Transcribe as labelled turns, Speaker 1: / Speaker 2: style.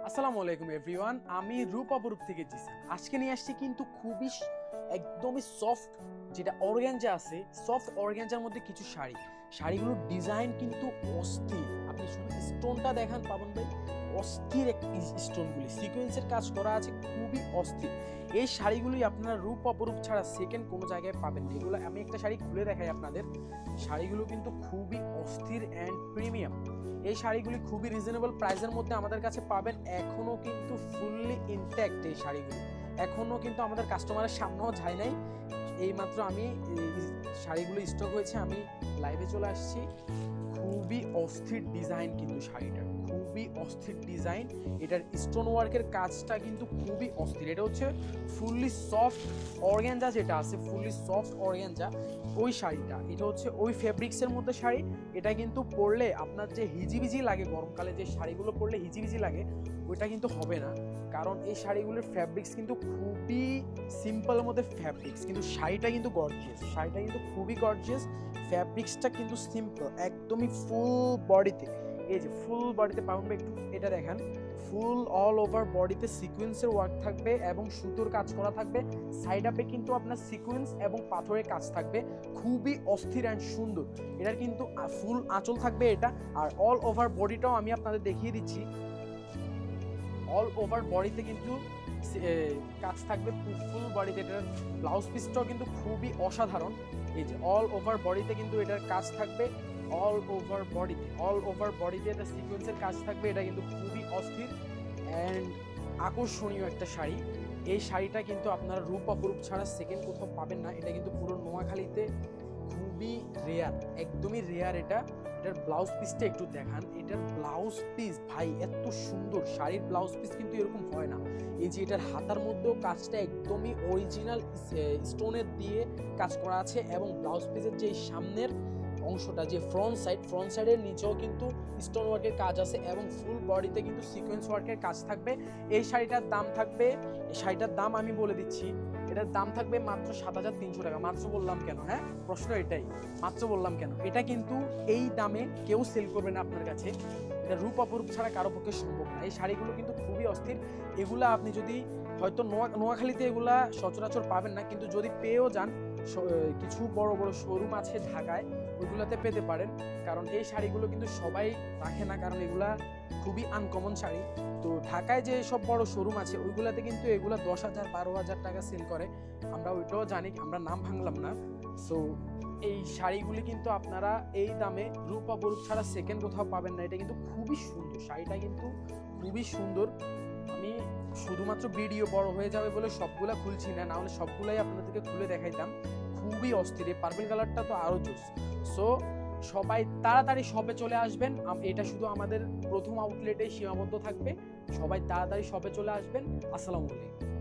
Speaker 1: আসসালামু আলাইকুম এভরিওয়ান, আমি রূপ অপরূপ থেকে জিসান। আজকে নিয়ে আসছি কিন্তু খুবই একদমই সফট, যেটা অর্গানজা আছে, সফট অর্গানজার মধ্যে কিছু শাড়িগুলোর ডিজাইন কিন্তু অস্থির। আপনি শুধু স্টোনটা দেখান পাবন ভাই, অস্থির স্টোনগুলি সিকোয়েন্সের কাজ করা আছে, খুবই অস্থির। এই শাড়িগুলি আপনারা রূপ অপরূপ ছাড়া সেকেন্ড কোনো জায়গায় পাবেন না। এগুলো আমি একটা শাড়ি খুলে দেখাই আপনাদের। শাড়িগুলো কিন্তু খুবই অস্থির অ্যান্ড প্রিমিয়াম। এই শাড়িগুলি খুবই রিজনেবল প্রাইসের মধ্যে আমাদের কাছে পাবেন। এখনো কিন্তু ফুললি ইনট্যাক্ট এই শাড়িগুলি, এখনো কিন্তু আমাদের কাস্টমারের সামনেও যায় নাই। এইমাত্র আমি শাড়িগুলো স্টক হয়েছে, আমি লাইভে চলে আসছি। খুবই অস্থির ডিজাইন, কিন্তু শাড়িটার খুবই অস্থির ডিজাইন। এটার স্টোন ওয়ার্কের কাজটা কিন্তু খুবই অস্থির। এটা হচ্ছে ফুললি সফট অর্গানজা, যেটা আছে ফুললি সফট অর্গানজা ওই শাড়িটা। এটা হচ্ছে ওই ফেব্রিক্সের মধ্যে শাড়ি। এটা কিন্তু পরলে আপনার যে হিজিবিজি লাগে, গরমকালে যে শাড়িগুলো পরলে হিজিবিজি লাগে, ওইটা কিন্তু হবে না। কারণ এই শাড়িগুলোর ফ্যাব্রিক্স কিন্তু খুবই সিম্পলের মধ্যে ফ্যাব্রিক্স, কিন্তু শাড়িটা কিন্তু গর্জিয়াস, শাড়িটা কিন্তু খুবই গর্জিয়াস। ফ্যাব্রিক্সটা কিন্তু সিম্পল, একদমই ফুল বডিতে, এই যে ফুল বডিতে পাউন্ড একটু এটা দেখেন, ফুল অল ওভার বডিতে সিকোয়েন্সের ওয়ার্ক থাকবে এবং সুতোর কাজ করা থাকবে। সাইড আপে কিন্তু আপনার সিকোয়েন্স এবং পাথরের কাজ থাকবে, খুবই অস্থির অ্যান্ড সুন্দর। এটার কিন্তু ফুল আঁচল থাকবে এটা, আর অল ওভার বডিটাও আমি আপনাদের দেখিয়ে দিচ্ছি। অল ওভার বডিতে কিন্তু কাজ থাকবে, ফুল বডিতে। এটার ব্লাউজ পিসটাও কিন্তু খুবই অসাধারণ। এই যে অল ওভার বডিতে কিন্তু এটার কাজ থাকবে, অল ওভার বডিতে এটা সিকোয়েন্সের কাজ থাকবে। এটা কিন্তু খুবই অস্থির অ্যান্ড আকর্ষণীয় একটা শাড়ি। এই শাড়িটা কিন্তু আপনারা রূপ অপরূপ ছাড়া সেকেন্ড কোথাও পাবেন না। এটা কিন্তু পুরো নোয়াখালীতে খুবই রেয়ার, একদমই রেয়ার। এটার ব্লাউজ পিসটা একটু দেখান। এটার ব্লাউজ পিস ভাই এত সুন্দর, শাড়ির ব্লাউজ পিস কিন্তু এরকম হয় না। এই যে এটার হাতার মধ্যেও কাজটা একদমই অরিজিনাল স্টোনের দিয়ে কাজ করা আছে, এবং ব্লাউজ পিসের যে সামনের অংশটা, যে ফ্রন্ট সাইডের নিচেও কিন্তু স্টোন ওয়ার্কের কাজ আছে, এবং ফুল বডিতে কিন্তু সিকোয়েন্স ওয়ার্কের কাজ থাকবে। এই শাড়িটার দাম আমি বলে দিচ্ছি। এটার দাম থাকবে মাত্র 7,300 টাকা। মাত্র বললাম কেন? হ্যাঁ, প্রশ্ন এটাই, মাত্র বললাম কেন? এটা কিন্তু এই দামে কেউ সেল করবে না আপনার কাছে। এটা রূপ অপরূপ ছাড়া কারো পক্ষে সম্ভব না। এই শাড়িগুলো কিন্তু খুবই অস্থির। এগুলা আপনি যদি হয়তো নোয়াখালীতে এগুলা সচরাচর পাবেন না, কিন্তু যদি পেয়েও যান, কিছু বড় বড় শোরুম আছে ঢাকায়, ওইগুলাতে পেতে পারেন। কারণ এই শাড়িগুলো কিন্তু সবাই রাখে না, কারণ এগুলা খুবই আনকমন শাড়ি। তো ঢাকায় যে সব বড় শোরুম আছে ওইগুলাতে কিন্তু এগুলা 10,000 12,000 টাকা সেল করে। আমরা ওইটাও জানি, আমরা নাম ভাঙলাম না। সো এই শাড়িগুলি কিন্তু আপনারা এই দামে রূপ অপরূপ ছাড়া সেকেন্ড কোথাও পাবেন না। এটা কিন্তু খুবই সুন্দর, শাড়িটা কিন্তু খুবই সুন্দর। আমি শুধুমাত্র ভিডিও বড় হয়ে যাবে বলে সবগুলা খুলছি না, নাহলে সবগুলাই আপনাদেরকে খুলে দেখাইতাম। খুবই অস্থির, এই পার্পল কালারটা তো আরো জোস। সো সবাই তাড়াতাড়ি শপে চলে আসবেন। এটা শুধু আমাদের প্রথম আউটলেটে সীমাবদ্ধ থাকবে। সবাই তাড়াতাড়ি শপে চলে আসবেন। আসসালামু আলাইকুম।